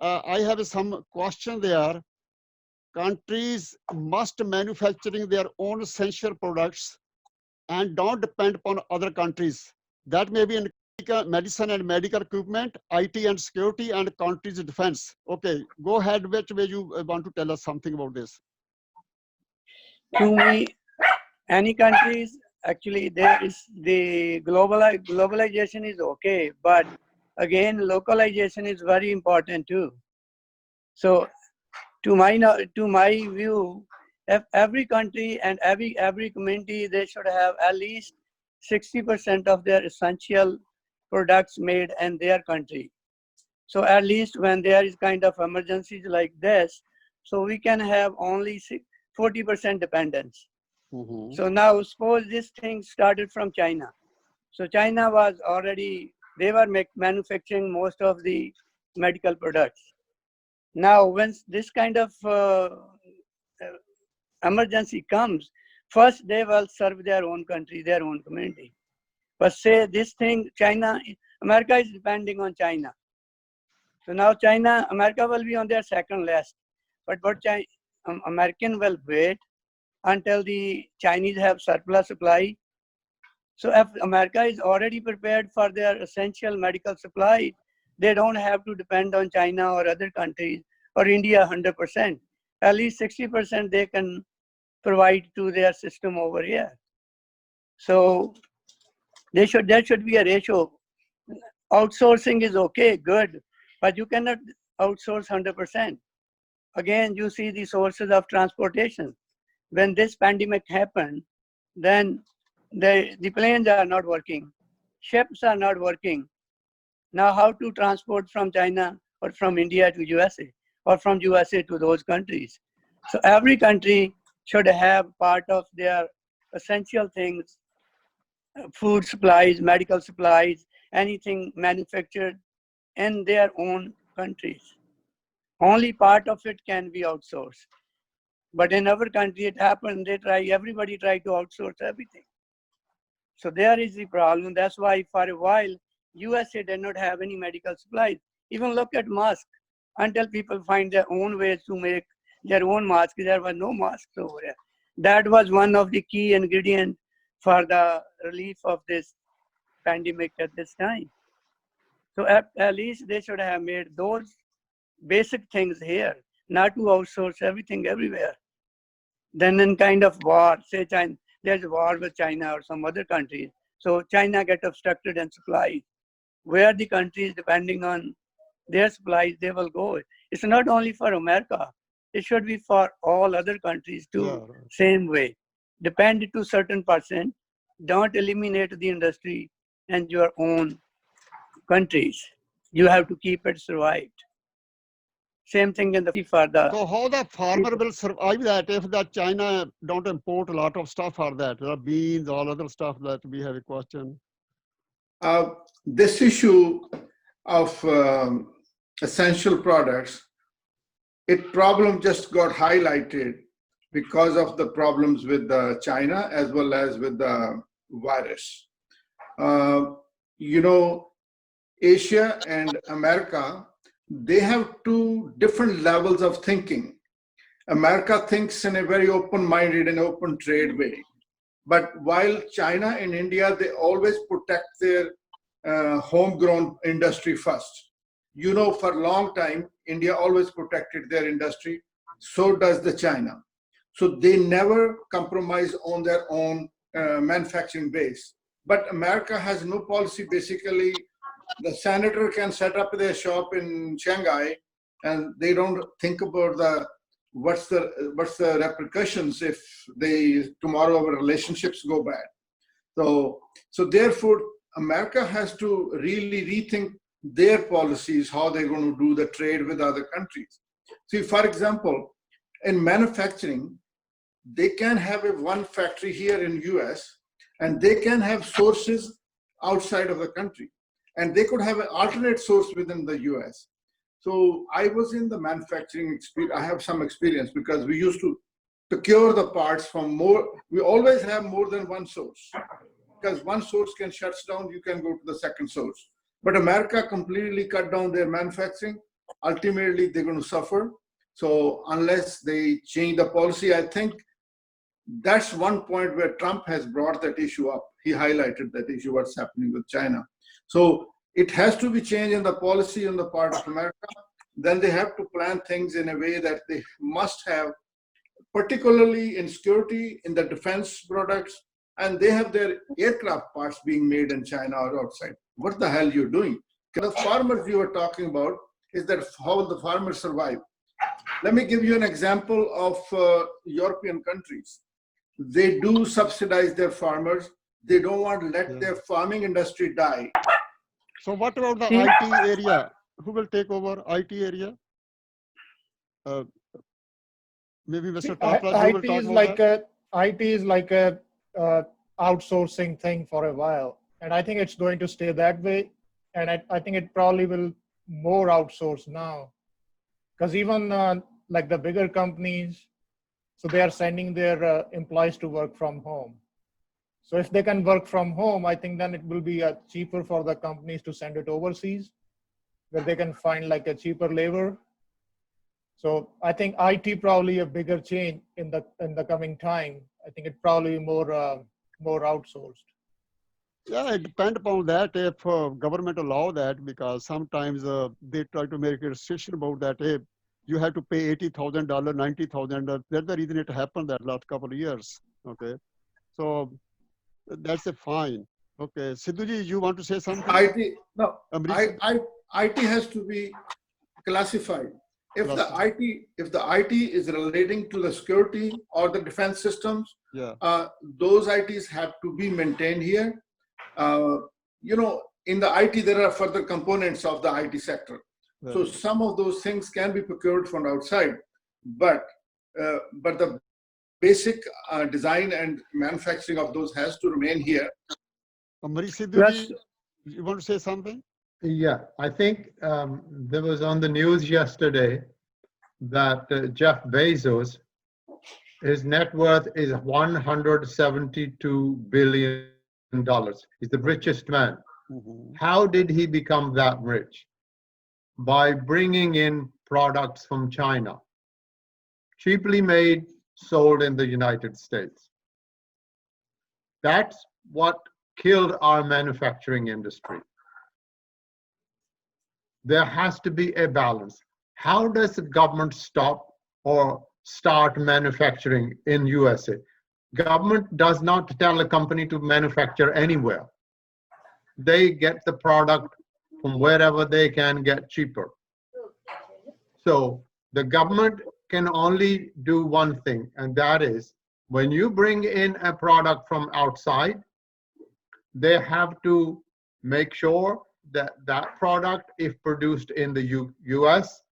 I have some question there. Countries must manufacturing their own essential products and don't depend upon other countries. That may be in medicine and medical equipment, IT and security, and countries' defense. Okay, go ahead. Which way you want to tell us something about this? To me, any countries, actually, there is the globalization is okay, but again, localization is very important too. So, to my view, if every country and every community, they should have at least 60% of their essential products made in their country. So at least when there is kind of emergencies like this, so we can have only 40% dependence. Mm-hmm. So now suppose this thing started from China. So China was already, they were manufacturing most of the medical products. Now when this kind of emergency comes, first they will serve their own country, their own community. But say this thing, China, America is depending on China. So now America will be on their second list. But American will wait until the Chinese have surplus supply. So if America is already prepared for their essential medical supply, they don't have to depend on China or other countries or India 100%. At least 60% they can provide to their system over here. So there should be a ratio. Outsourcing is okay, good, but you cannot outsource 100%. Again, you see the sources of transportation. When this pandemic happened, then the planes are not working, ships are not working. Now how to transport from China or from India to USA or from USA to those countries? So every country should have part of their essential things, food supplies, medical supplies, anything manufactured in their own countries. Only part of it can be outsourced. But in our country, it happened, everybody tried to outsource everything. So there is the problem. That's why for a while, USA did not have any medical supplies. Even look at masks. Until people find their own ways to make their own masks, there were no masks over there. That was one of the key ingredients for the relief of this pandemic at this time. So at least they should have made those basic things here, not to outsource everything everywhere. Then in kind of war, say China, there's a war with China or some other countries. So China get obstructed in supplies. Where the countries depending on their supplies, they will go. It's not only for America. It should be for all other countries too, Yeah, right. Same way. Depend to certain %. Don't eliminate the industry and your own countries. You have to keep it survived. Same thing in the for the. So how the farmer will survive that if that China don't import a lot of stuff for that, the beans, all other stuff that we have a question. This issue of essential products, it problem just got highlighted because of the problems with China as well as with the virus. You know, Asia and America, they have two different levels of thinking. America thinks in a very open-minded and open trade way. But while China and India, they always protect their homegrown industry first. You know, for a long time, India always protected their industry. So does the China. So they never compromise on their own manufacturing base. But America has no policy. Basically, the senator can set up their shop in Shanghai, and they don't think about what's the repercussions if tomorrow our relationships go bad. So therefore, America has to really rethink their policies, how they're going to do the trade with other countries. See, for example, in manufacturing, they can have one factory here in US, and they can have sources outside of the country. And they could have an alternate source within the US. So I was in the manufacturing experience. I have some experience because we used to procure the parts from we always have more than one source. Because one source can shut down, you can go to the second source. But America completely cut down their manufacturing. ultimately they're going to suffer. So unless they change the policy, I think that's one point where Trump has brought that issue up. He highlighted that issue, what's happening with China. So it has to be changed in the policy on the part of America. Then they have to plan things in a way that they must have, particularly in security, in the defense products, and they have their aircraft parts being made in China or outside. What the hell you're doing? The farmers you were talking about is that how will the farmers survive? Let me give you an example of European countries. They do subsidize their farmers. They don't want to let their farming industry die. So what about the IT area? Who will take over IT area? Maybe Mr. Toplas, you will talk about that. IT is like a outsourcing thing for a while, and I think it's going to stay that way. And I think it probably will more outsource now, because even like the bigger companies, so they are sending their employees to work from home. So if they can work from home, I think then it will be cheaper for the companies to send it overseas, where they can find like a cheaper labor. So I think IT probably a bigger change in the coming time. I think it probably more outsourced. Yeah, it depends upon that if government allow that, because sometimes they try to make a restriction about that. Hey, you have to pay $80,000, $90,000. That's the reason it happened that last couple of years. Okay, so that's a fine. Okay, Sidhuji, you want to say something? IT has to be classified. If the IT is relating to the security or the defense systems, those ITs have to be maintained here. You know, in the IT, there are further components of the IT sector. Right. So some of those things can be procured from outside, but the basic design and manufacturing of those has to remain here. Sidhuji, you want to say something? Yeah, I think there was on the news yesterday that Jeff Bezos, his net worth is $172 billion. He's the richest man. Mm-hmm. How did he become that rich? By bringing in products from China, cheaply made, sold in the United States. That's what killed our manufacturing industry. There has to be a balance. How does the government stop or start manufacturing in USA? Government does not tell a company to manufacture anywhere. They get the product from wherever they can get cheaper. So the government can only do one thing, and that is when you bring in a product from outside, they have to make sure that that product, if produced in the US,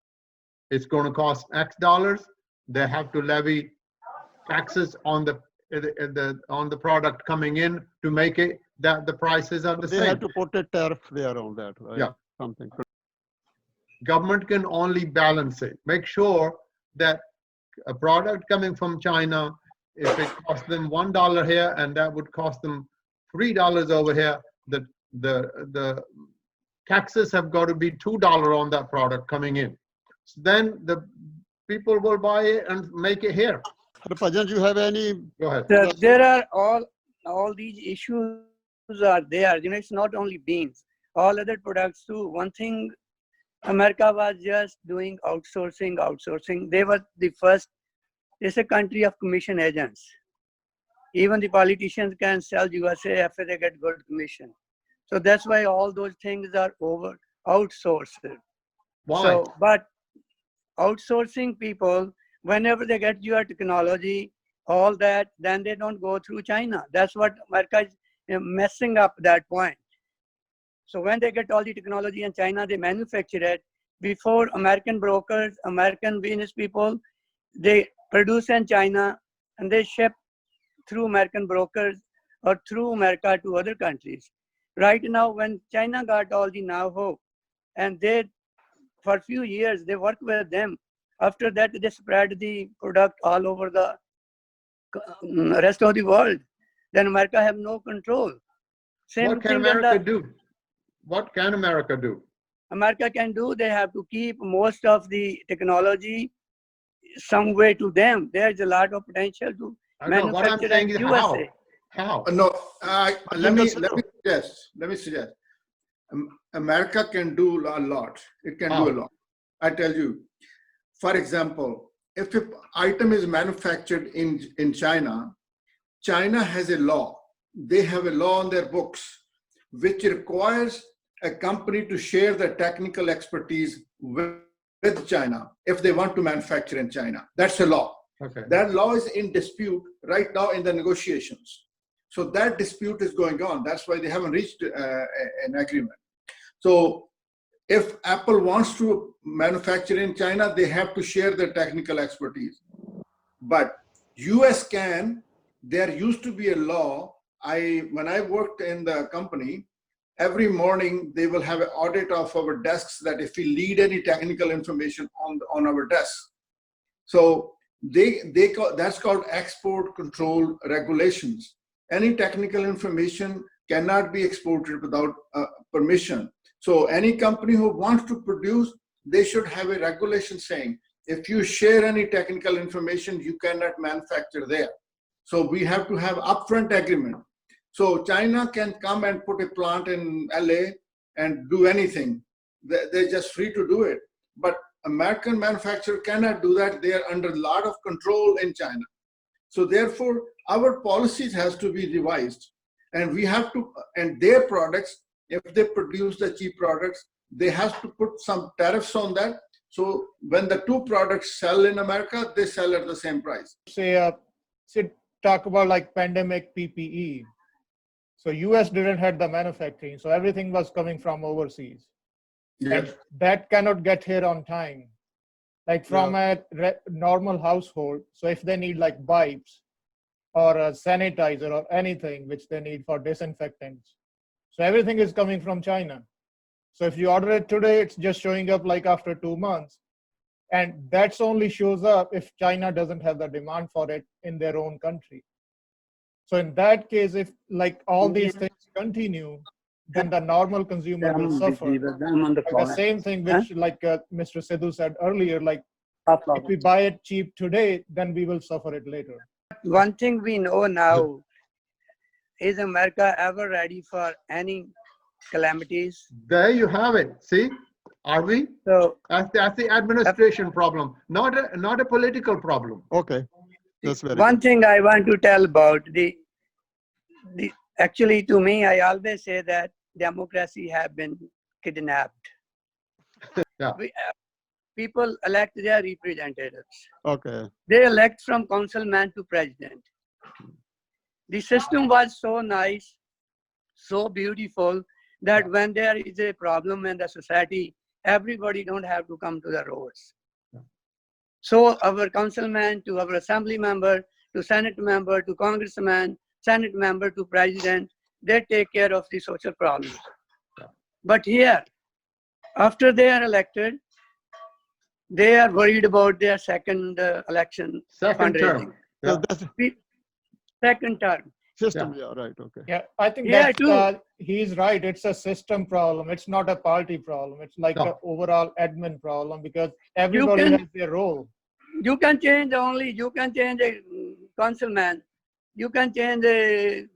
it's going to cost X dollars. They have to levy taxes on the product coming in to make it that the prices are the same. They have to put a tariff there on that, right? Yeah. Something. Government can only balance it. Make sure that a product coming from China, if it costs them $1 here and that would cost them $3 over here, the taxes have got to be $2 on that product coming in. So then the people will buy it and make it here. Rajan, do you have any? Go ahead. There are all these issues are there. You know, it's not only beans, all other products too. One thing, America was just doing outsourcing. They were the first. It's a country of commission agents. Even the politicians can sell USA after they get good commission. So that's why all those things are outsourced. Why? So, but outsourcing people, whenever they get your technology, all that, then they don't go through China. That's what America is messing up that point. So when they get all the technology in China, they manufacture it. Before, American brokers, American business people, they produce in China and they ship through American brokers or through America to other countries. Right now, when China got all the know-how, and they, for a few years, they worked with them. After that, they spread the product all over the rest of the world. Then America have no control. What can America do? What can America do? America can do, they have to keep most of the technology some way to them. There's a lot of potential to I know what I'm manufacture saying in is USA. how? No, But let you me consider- suggest. America can do a lot. It can do How? a lot. I tell you, for example, if an item is manufactured in China, China has a law. They have a law on their books which requires a company to share their technical expertise with China if they want to manufacture in China. That's a law. Okay. That law is in dispute right now in the negotiations. So that dispute is going on. That's why they haven't reached an agreement. So if Apple wants to manufacture in China, they have to share their technical expertise. But US can. There used to be a law. When I worked in the company, every morning they will have an audit of our desks that if we lead any technical information on our desk. So that's called export control regulations. Any technical information cannot be exported without permission. So any company who wants to produce, they should have a regulation saying, if you share any technical information, you cannot manufacture there. So we have to have upfront agreement. So China can come and put a plant in LA and do anything. They're just free to do it. But American manufacturer cannot do that. They are under a lot of control in China. So therefore, our policies has to be revised. And we have to, and their products, if they produce the cheap products, they have to put some tariffs on that. So when the two products sell in America, they sell at the same price. Say talk about like pandemic PPE. So US didn't have the manufacturing, so everything was coming from overseas. And that cannot get here on time. Like from a normal household, so if they need like wipes or a sanitizer or anything which they need for disinfectants, so everything is coming from China. So if you order it today, it's just showing up like after 2 months. And that's only shows up if China doesn't have the demand for it in their own country. So in that case, if like all these things continue, then the normal consumer will suffer. Like the same thing which like Mr. Sidhu said earlier, like if we buy it cheap today, then we will suffer it later. One thing we know now, is America ever ready for any calamities? There you have it. See, are we? So That's the administration problem, not a political problem. Okay, that's very one good. thing I want to tell about actually to me, I always say that democracy have been kidnapped. Yeah. People elect their representatives. Okay. They elect from councilman to president. The system was so nice, so beautiful, that when there is a problem in the society, everybody don't have to come to the roads. So our councilman to our assembly member, to Senate member, to congressman, Senate member to president, they take care of the social problems. But here, after they are elected, they are worried about their second election Second fundraising. term. Yeah. So that's Second term. system. Yeah, right. Okay. Yeah, I think Yeah, that's, he's right. It's a system problem. It's not a party problem. It's like an overall admin problem because everybody has their role. You can change a councilman, you can change a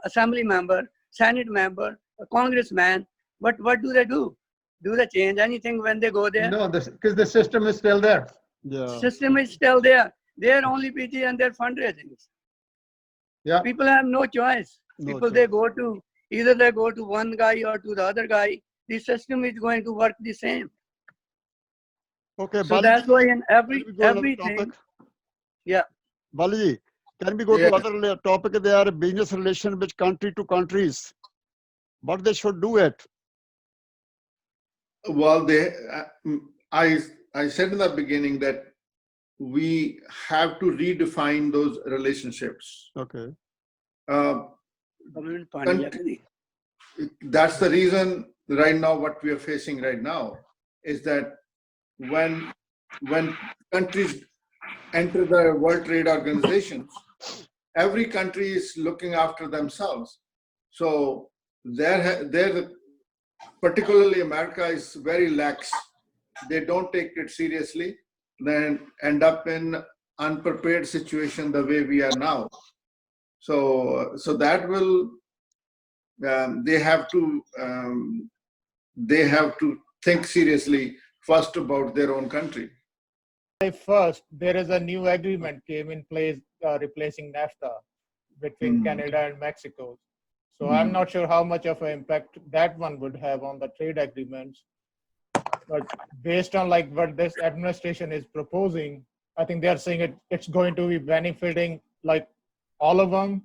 assembly member, Senate member, a congressman, but what do they do? Do they change anything when they go there? No, because the system is still there. Yeah. System is still there. They are only busy on their fundraisings. Yeah. People have no choice. No People, choice. they go to, either they go to one guy or to the other guy. The system is going to work the same. Okay, So Balaji, that's why in can we go to another everything, topic? yeah. Balaji, can we go to other topic? They are business relation with country to countries. What they should do it. Well, I said in the beginning that we have to redefine those relationships. Okay. That's the reason right now what we are facing right now is that when countries enter the World Trade Organization, every country is looking after themselves. So particularly America is very lax. They don't take it seriously, then end up in unprepared situation the way we are now. So that will they have to think seriously first about their own country. First, there is a new agreement came in place replacing NAFTA between Canada and Mexico. So I'm not sure how much of an impact that one would have on the trade agreements. But based on like what this administration is proposing, I think they're saying it's going to be benefiting like all of them,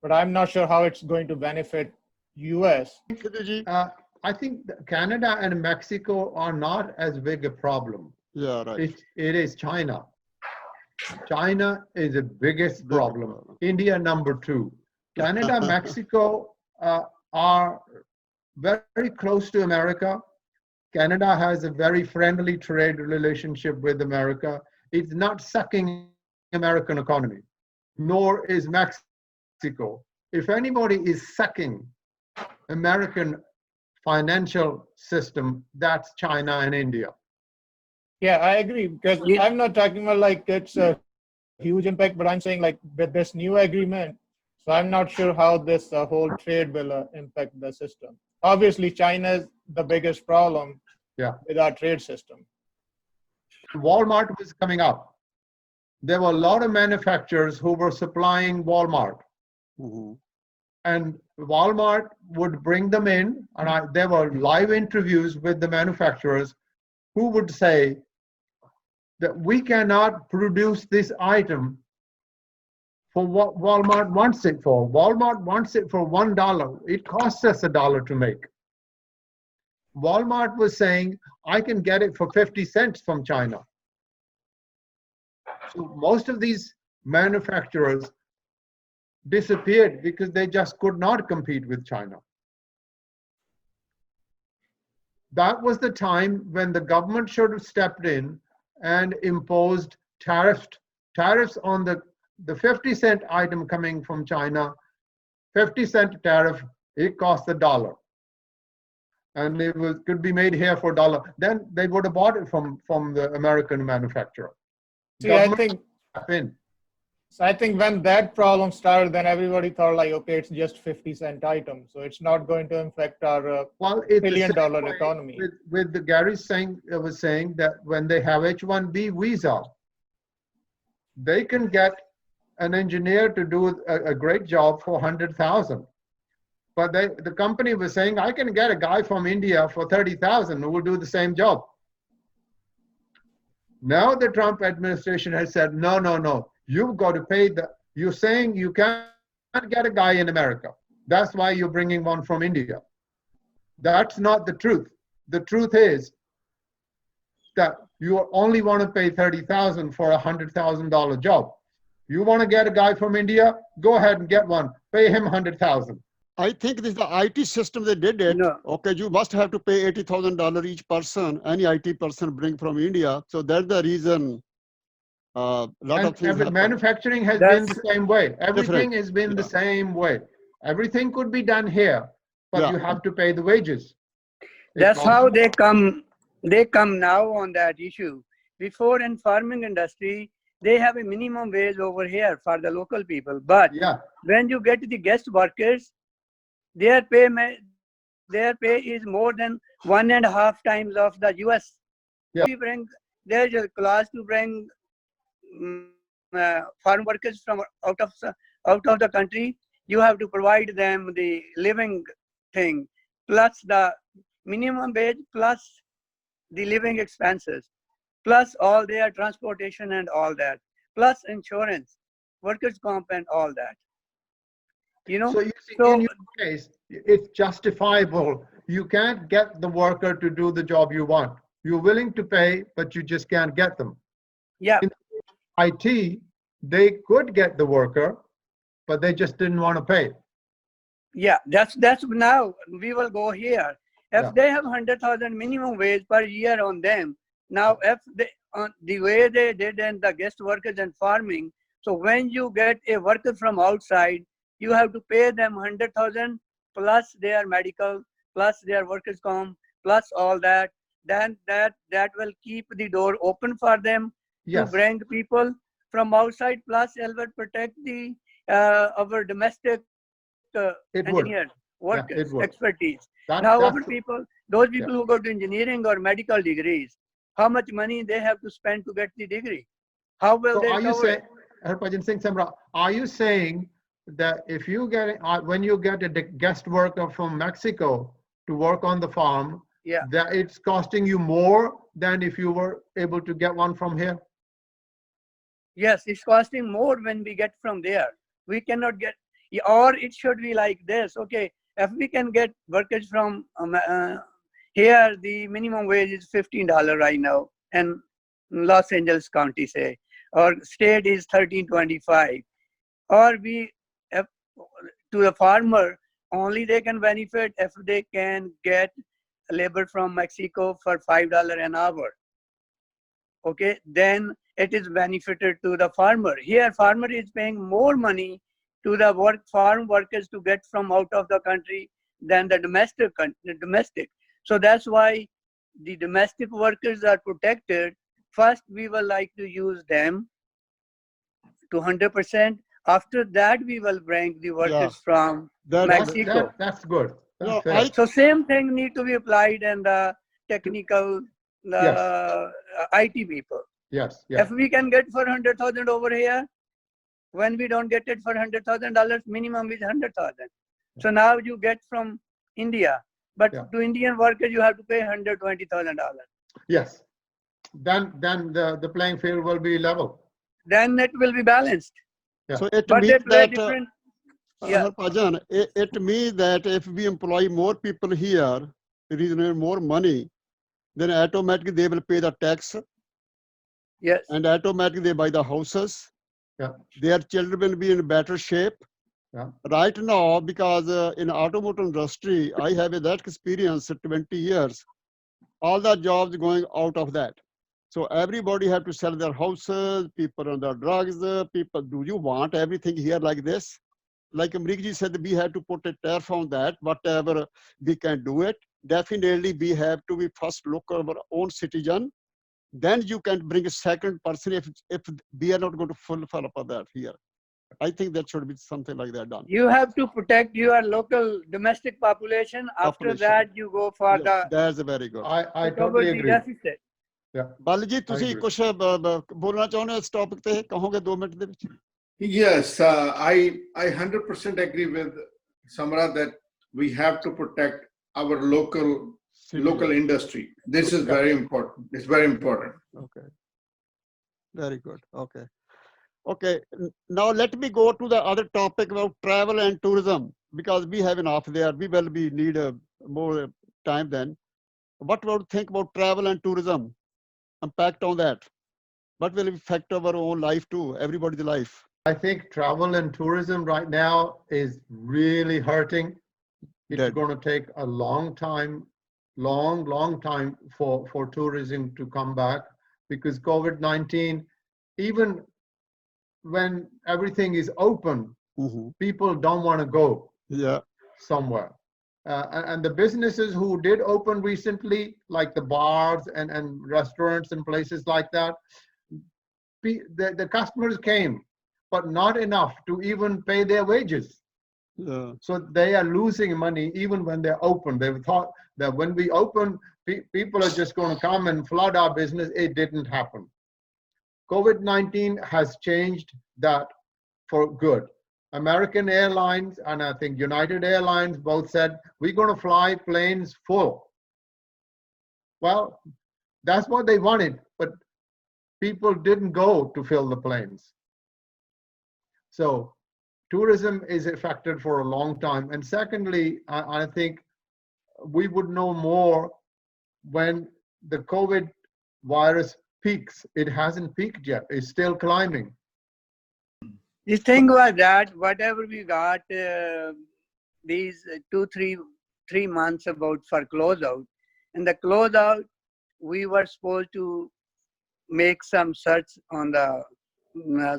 but I'm not sure how it's going to benefit US. I think that Canada and Mexico are not as big a problem. Yeah, right. It is China. China is the biggest problem. India, number 2. Canada, Mexico are very close to America. Canada has a very friendly trade relationship with America. It's not sucking American economy, nor is Mexico. If anybody is sucking American financial system, that's China and India. Yeah, I agree, because I'm not talking about like it's a huge impact, but I'm saying like with this new agreement, so I'm not sure how this whole trade will impact the system. Obviously, China is the biggest problem with our trade system. Walmart was coming up. There were a lot of manufacturers who were supplying Walmart. And Walmart would bring them in, and there were live interviews with the manufacturers who would say that we cannot produce this item for what Walmart wants it for. Walmart wants it for $1. It costs us $1 to make. Walmart was saying, I can get it for 50 cents from China. So most of these manufacturers disappeared because they just could not compete with China. That was the time when the government should have stepped in and imposed tariffs on the 50-cent item coming from China. 50-cent tariff, it costs $1. And it could be made here for $1. Then they would have bought it from the American manufacturer. See, I think when that problem started, then everybody thought like, okay, it's just 50-cent item, so it's not going to affect our billion-dollar economy. With the Gary was saying that when they have H-1B visa, they can get an engineer to do a great job for 100,000. But the company was saying, I can get a guy from India for 30,000 who will do the same job. Now the Trump administration has said, no. You've got to pay you're saying you can't get a guy in America. That's why you're bringing one from India. That's not the truth. The truth is that you only want to pay $30,000 for a $100,000 job. You want to get a guy from India? Go ahead and get one. Pay him $100,000. I think this is the IT system they did it. No. Okay, you must have to pay $80,000 each person, any IT person bring from India. So that's the reason. Lot of things happen. Manufacturing has been the same way. Everything has been the same way. Everything could be done here, but you have to pay the wages. That's how they come now on that issue. Before in farming industry, they have a minimum wage over here for the local people. But when you get the guest workers, their pay is more than 1.5 times of the US. There's a clause to bring farm workers from out of the country. You have to provide them the living thing, plus the minimum wage, plus the living expenses, plus all their transportation and all that, plus insurance, workers' comp and all that. You know, so you see, in your case, it's justifiable. You can't get the worker to do the job you want. You're willing to pay, but you just can't get them. Yeah. In IT, they could get the worker, but they just didn't want to pay. Yeah, that's now we will go here. If they have 100,000 minimum wage per year on them, now if they the way they did in the guest workers and farming, so when you get a worker from outside, you have to pay them 100,000 plus their medical, plus their workers' comp, plus all that, then that will keep the door open for them to Yes, bring people from outside, plus it will protect the our domestic it would. engineers, Yeah, workers, it would. expertise. That, Now our that's, people, those yeah. people who go to engineering or medical degrees, how much money they have to spend to get the degree? How will So they are you recover saying, it? Harbhajan Singh Samra, are you saying that if you get, when you get a guest worker from Mexico to work on the farm, Yeah. that it's costing you more than if you were able to get one from here? Yes, it's costing more when we get from there. We cannot get, or it should be like this. Okay, if we can get workers from here, the minimum wage is $15 right now, and Los Angeles County say, or state is $13.25, or we, if, to the farmer, only they can benefit if they can get labor from Mexico for $5 an hour. Okay, then it is benefited to the farmer. Here, farmer is paying more money to the farm workers to get from out of the country than the domestic. So that's why the domestic workers are protected. First, we will like to use them to 100%. After that, we will bring the workers from Mexico. That's good. That's No, fair. So same thing need to be applied in the technical, Yes. IT people. Yes, yes. If we can get for 100,000 over here, when we don't get it for $100,000, minimum is 100,000. So now you get from India, but Yeah. to Indian workers you have to pay $120,000. Yes. Then the playing field will be level. Then it will be balanced. Yeah. So it But they means play that, different. Yeah. Harbhajan, it means that if we employ more people here, reasonably more money, then automatically they will pay the tax, Yes. and automatically they buy the houses. Yeah. Their children will be in better shape. Yeah. Right now, because in automotive industry, I have that experience 20 years. All the jobs going out of that. So everybody have to sell their houses, people on their drugs, people, do you want everything here like this? Like Amrikji said, we have to put a tariff on that, whatever we can do it. Definitely we have to be first look at our own citizen. Then you can bring a second person if we are not going to fulfill up that here. I think that should be something like that done. You have to protect your local domestic population. After that, you go for Yes, that's very good. I to cover totally the agree. deficit. Yeah. ਬਾਲੀ ਤੁਸੀਂ agree. ਕੁਝ ਬੋਲਣਾ ਚਾਹੁੰਦੇ ਹੋ ਇਸ topic ਤੇ ਕਹੋਗੇ 2 minute ਦੇ ਵਿੱਚ Yes, I 100% agree with Samra that we have to protect our local industry. This is very important. It's very important. Okay. Very good. Okay. Okay. Now let me go to the other topic about travel and tourism, because we have enough there. We will be need more time then. What would you think about travel and tourism? Impact on that. What will affect our own life too, everybody's life? I think travel and tourism right now is really hurting. It's going to take a long time for tourism to come back, because COVID-19, even when everything is open, people don't want to go somewhere. And the businesses who did open recently, like the bars and restaurants and places like that, the customers came, but not enough to even pay their wages. So they are losing money even when they're open. They thought that when we open, people are just going to come and flood our business. It didn't happen. COVID-19 has changed that for good. American Airlines and I think United Airlines both said, we're going to fly planes full. Well, that's what they wanted, but people didn't go to fill the planes. So tourism is affected for a long time. And secondly, I think we would know more when the COVID virus peaks. It hasn't peaked yet. It's still climbing. The thing was that whatever we got these 2-3 months about for closeout, in the closeout, we were supposed to make some search on the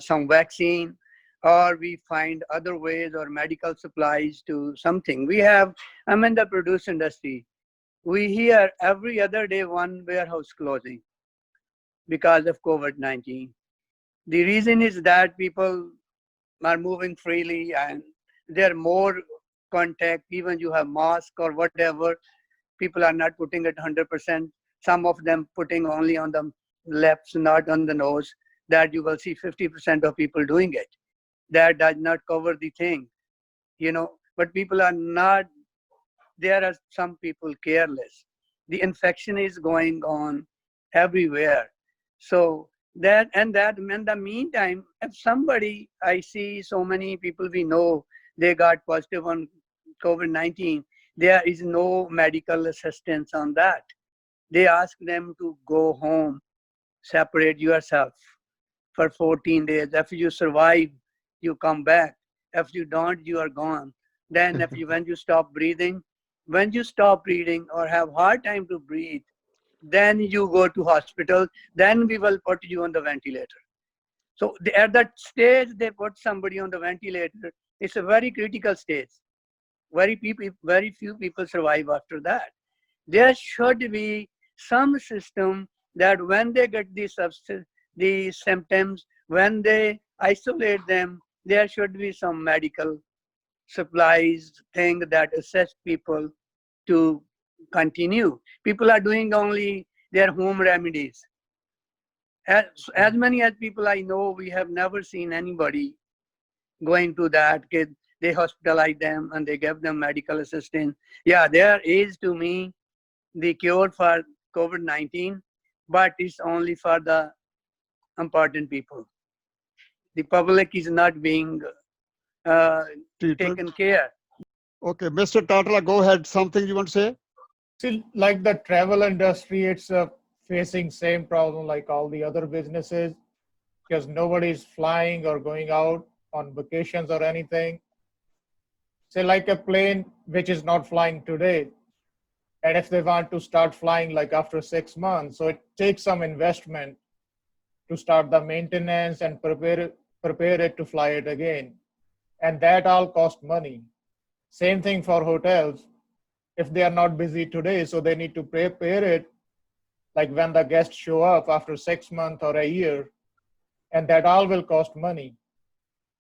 some vaccine or we find other ways or medical supplies to something. I'm in the produce industry. We hear every other day one warehouse closing because of COVID-19. The reason is that people are moving freely and there are more contact, even you have mask or whatever. People are not putting it 100%. Some of them putting only on the lips, not on the nose. That you will see 50% of people doing it. That does not cover the thing, but people are not, there are some people careless. The infection is going on everywhere. So that in the meantime, if somebody, I see so many people we know, they got positive on COVID-19, there is no medical assistance on that. They ask them to go home, separate yourself for 14 days. If you survive, you come back. If you don't, you are gone. Then when you stop breathing or have hard time to breathe, then you go to hospital. Then we will put you on the ventilator. So at that stage, they put somebody on the ventilator. It's a very critical stage. Very few people survive after that. There should be some system that when they get the symptoms, when they isolate them, there should be some medical supplies thing that assist people to continue. People are doing only their home remedies. As many as people I know, we have never seen anybody going to that. They hospitalize them and they give them medical assistance. Yeah, there is to me the cure for COVID-19, but it's only for the important people. The public is not being taken care. Okay, Mr. Tatla, go ahead. Something you want to say? See, like the travel industry, it's facing same problem like all the other businesses, because nobody's flying or going out on vacations or anything. Say like a plane which is not flying today, and if they want to start flying like after 6 months, so it takes some investment to start the maintenance and prepare it to fly it again, and that all cost money. Same thing for hotels. If they are not busy today, so they need to prepare it like when the guests show up after 6 months or a year, and that all will cost money.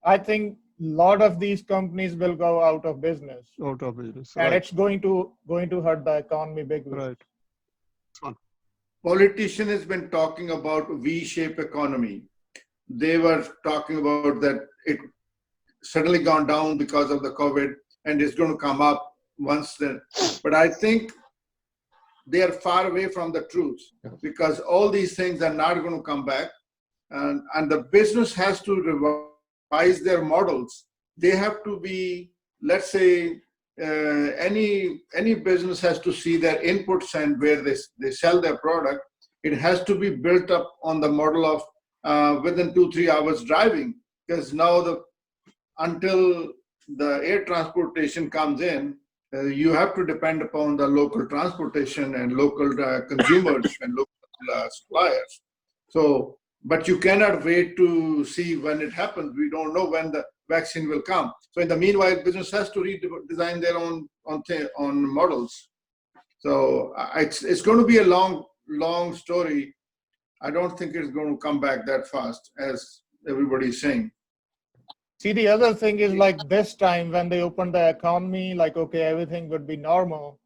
I think a lot of these companies will go out of business, Out of business. and Right. it's going to hurt the economy big way. Right. Politician has been talking about V-shaped economy. They were talking about that it suddenly gone down because of the COVID and it's going to come up once then. But I think they are far away from the truth, because all these things are not going to come back, and the business has to revise their models. They have to be, let's say, any business has to see their inputs and where they sell their product. It has to be built up on the model of within 2-3 hours driving, because now until the air transportation comes in, you have to depend upon the local transportation and local consumers and local suppliers. So, but you cannot wait to see when it happens. We don't know when the vaccine will come. So in the meanwhile, business has to redesign their own models. So it's going to be a long story. I don't think it's going to come back that fast as everybody's saying. See, the other thing is like this time when they opened the economy, like, okay, everything would be normal.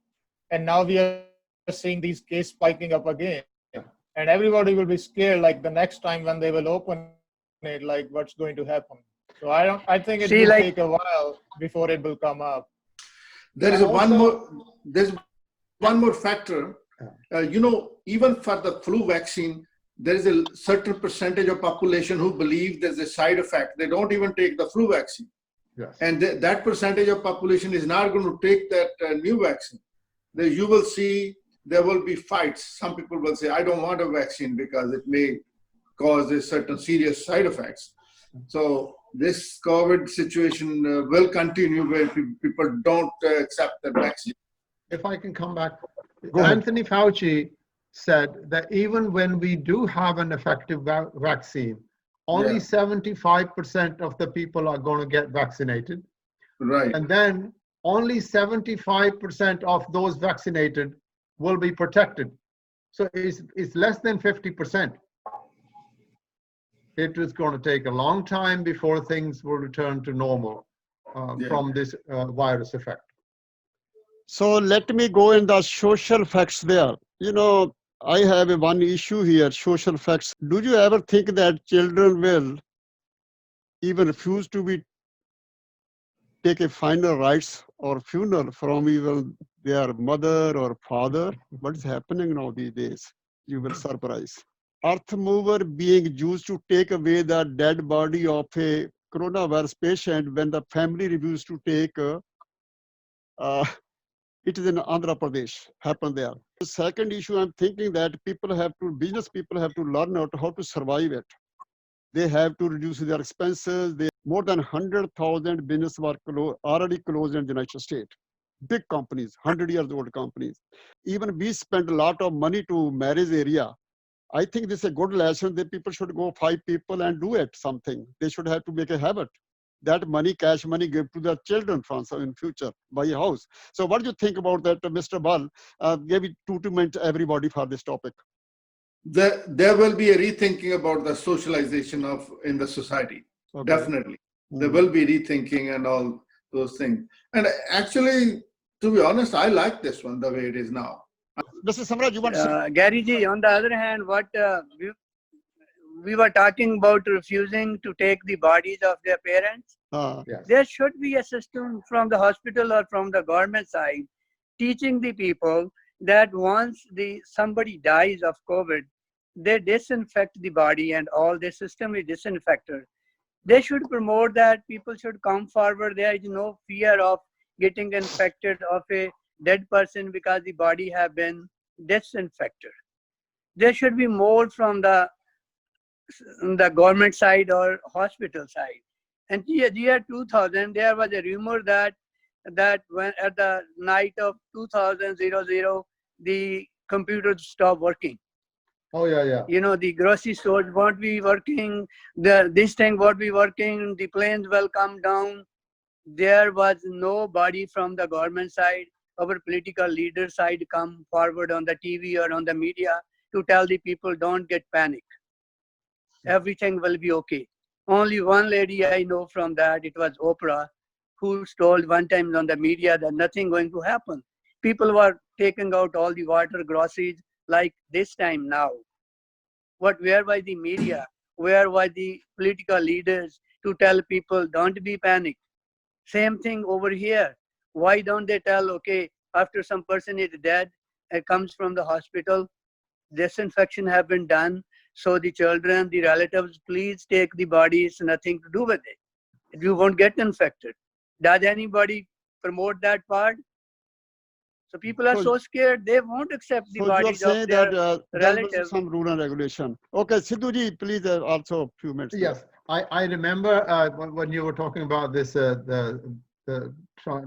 And now we are seeing these cases spiking up again. And everybody will be scared, like the next time when they will open it, like what's going to happen. So I think it will take a while before it will come up. There's one more factor. Even for the flu vaccine, there is a certain percentage of population who believe there's a side effect. They don't even take the flu vaccine. Yes. And that percentage of population is not going to take that new vaccine. You will see there will be fights. Some people will say, I don't want a vaccine because it may cause a certain serious side effects. So this COVID situation will continue where people don't accept the vaccine. If I can come back, Anthony Fauci said that even when we do have an effective vaccine, only Yeah. 75% of the people are going to get vaccinated. Right. And then only 75% of those vaccinated will be protected. So it's less than 50%. It is going to take a long time before things will return to normal Yeah. from this virus effect. So let me go in the social facts there. You know, I have one issue here, social facts. Do you ever think that children will even refuse to be take a final rites or funeral from even their mother or father? What is happening now these days? You will surprise. Earth mover being used to take away the dead body of a coronavirus patient when the family refused to take it is in Andhra Pradesh, happened there. The second issue, I'm thinking that business people have to learn out how to survive it. They have to reduce their expenses. More than 100,000 business were already closed in the United States. Big companies, 100 years old companies. Even we spend a lot of money to marriage area. I think this is a good lesson that people should go 5 people and do it something. They should have to make a habit. That money, cash money, give to their children in future, buy a house. So what do you think about that, Mr. Bal? Maybe 2 minutes everybody for this topic. There will be a rethinking about the socialization in the society. Okay. Definitely. There will be rethinking and all those things. And actually, to be honest, I like this one the way it is now. Mr. Samraj, you want to say? Gary ji, on the other hand, what we were talking about refusing to take the bodies of their parents. Yes. There should be a system from the hospital or from the government side teaching the people that once somebody dies of COVID, they disinfect the body and all the system is disinfected. They should promote that people should come forward. There is no fear of getting infected of a dead person because the body have been disinfected. There should be more from the government side or hospital side. And year 2000, there was a rumor that when at the night of 2000, the computers stopped working. Oh, yeah. You know, the grocery stores won't be working, this thing won't be working, the planes will come down. There was nobody from the government side, our political leader side come forward on the TV or on the media to tell the people don't get panic. Everything will be okay. Only one lady I know from that, it was Oprah, who told one time on the media that nothing going to happen. People were taking out all the water, groceries, like this time now. Where was the media? Where were the political leaders to tell people don't be panic? Same thing over here. Why don't they tell, okay, after some person is dead, it comes from the hospital, disinfection have been done, so the children, the relatives, please take the body, it's nothing to do with it. You won't get infected. Does anybody promote that part? So people are so scared, they won't accept the bodies of their relatives. There was some rule and regulation. Okay, Sidhu ji, please also a few minutes. Yes, I remember when you were talking about this, the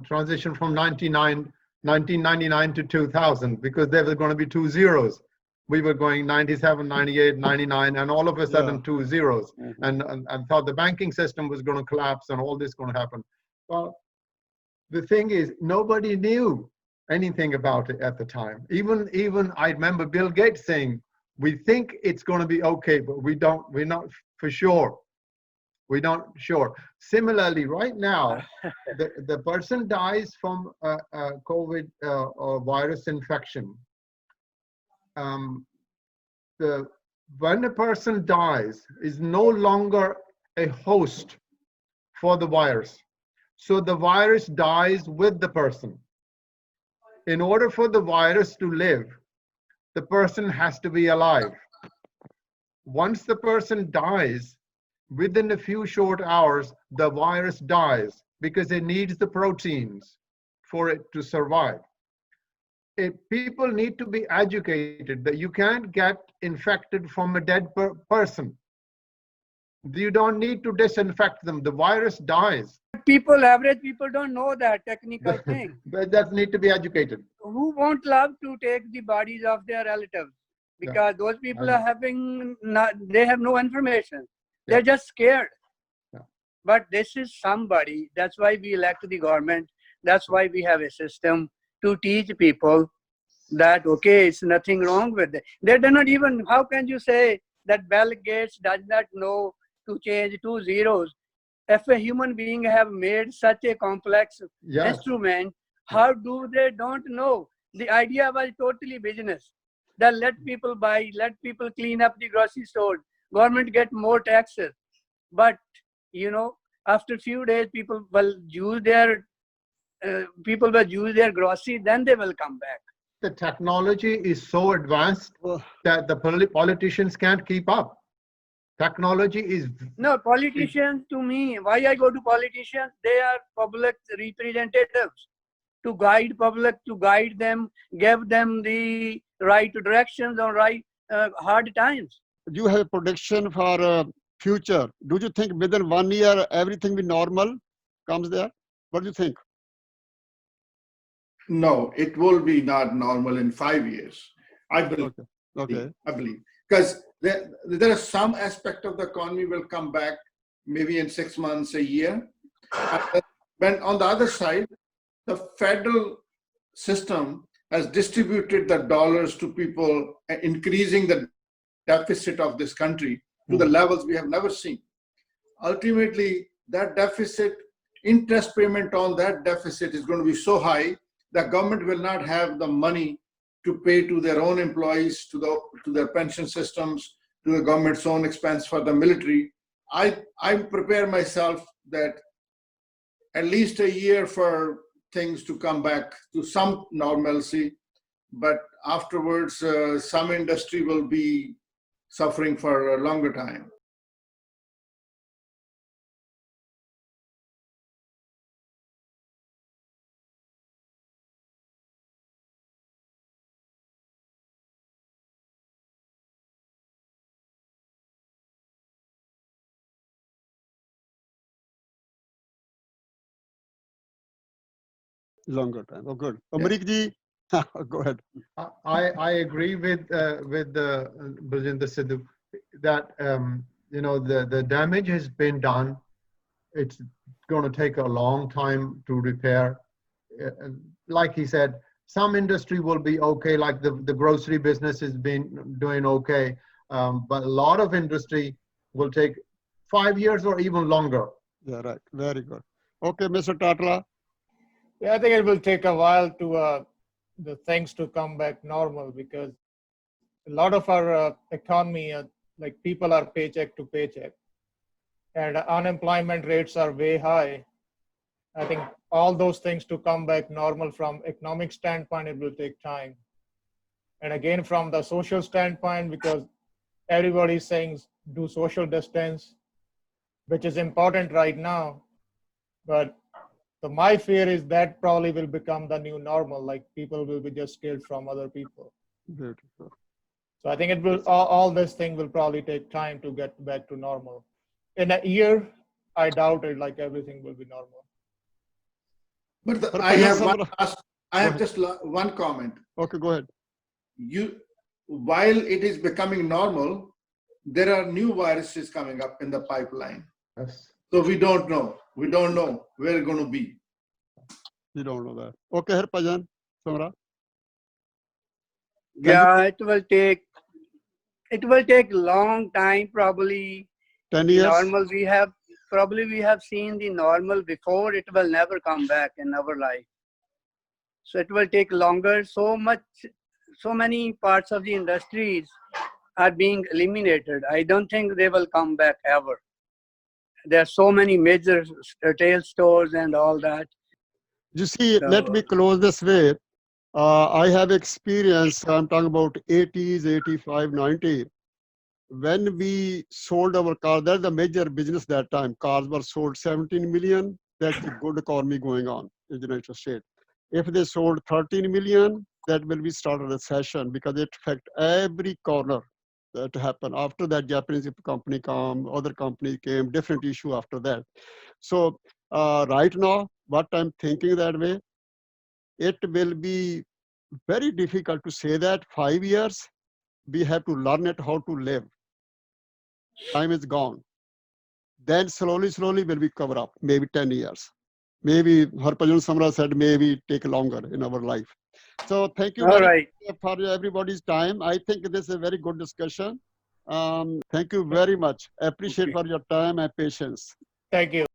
transition from 1999 to 2000, because there were going to be 2 zeros. We were going 97, 98, 99, and all of a sudden 2 zeros. And thought the banking system was going to collapse and all this going to happen. Well, the thing is, nobody knew anything about it at the time. Even I remember Bill Gates saying, we think it's going to be okay, but we're not for sure. We're not sure. Similarly, right now, the person dies from a COVID or virus infection. When a person dies, is no longer a host for the virus. So the virus dies with the person. In order for the virus to live, the person has to be alive. Once the person dies, within a few short hours, the virus dies because it needs the proteins for it to survive. People need to be educated that you can't get infected from a dead person. You don't need to disinfect them. The virus dies. Average people don't know that technical thing. But that need to be educated. Who won't love to take the bodies of their relatives? Because those people are they have no information. They're just scared. Yeah. But this is somebody. That's why we elect the government. That's why we have a system to teach people that, okay, it's nothing wrong with it. They do not even, how can you say that Bill Gates does not know to change two zeros? If a human being have made such a complex Yes. instrument, how do they don't know? The idea was totally business. That let people buy, let people clean up the grocery store. Government get more taxes. But, you know, after a few days, people will use their grocery, then they will come back. The technology is so advanced Well, that the politicians can't keep up. Technology is No, politicians, to me, why I go to politicians? They are public representatives to guide public, to guide them, give them the right directions on right hard times. you have a prediction for future. Do you think within 1 year everything will normal comes there? What do you think? No, it will be not normal in 5 years. I believe. Okay. I believe, because there are some aspect of the economy will come back maybe in 6 months, a year. When on the other side, the federal system has distributed the dollars to people, increasing the deficit of this country to the levels we have never seen. Ultimately, that deficit, interest payment on that deficit is going to be so high that government will not have the money to pay to their own employees, to their pension systems, to the government's own expense for the military. I prepare myself that at least a year for things to come back to some normalcy, but afterwards some industry will be suffering for a longer time. Longer time. Oh, good. Yeah. Amrik ji, go ahead. I agree with Brajinder Sidhu that the damage has been done. It's going to take a long time to repair. Like he said, some industry will be okay, like the grocery business has been doing okay, but a lot of industry will take 5 years or even longer. Yeah, right. Very good. Okay, Mr. Tatla. Yeah, I think it will take a while to the things to come back normal, because a lot of our economy, like people are paycheck to paycheck, and unemployment rates are way high. I think all those things to come back normal from economic standpoint, it will take time. And again, from the social standpoint, because everybody's saying do social distance, which is important right now. But my fear is that probably will become the new normal, like people will be just scared from other people. Beautiful. So I think it will, all this thing will probably take time to get back to normal. In a year, I doubt it, like everything will be normal. But I have just one comment. Okay, go ahead. While it is becoming normal, there are new viruses coming up in the pipeline. Yes. So we don't know. We don't know where it's going to be. You don't know that. Okay, Harpajan, Samra. Yeah, it will take long time, probably. 10 The years. normal we have seen the normal before. It will never come back in our life. So it will take longer. So many parts of the industries are being eliminated. I don't think they will come back ever. There are so many major retail stores and all that. You see, let me close this way. I have experience, I'm talking about 80s, 85, 90. When we sold our car, that's the major business that time. Cars were sold 17 million. That's a good economy going on in the United States. If they sold 13 million, that will be start a recession, because it affect every corner that happened. After that, Japanese company come, other company came, different issue after that. So right now, what I'm thinking that way, it will be very difficult to say that 5 years, we have to learn it how to live. Time is gone. then slowly will be cover up, maybe 10 years. Maybe Harpajan Samra said maybe take longer in our life. So thank you All very right. much for everybody's time. I think this is a very good discussion. Thank you very much. I appreciate Okay. for your time and patience. Thank you.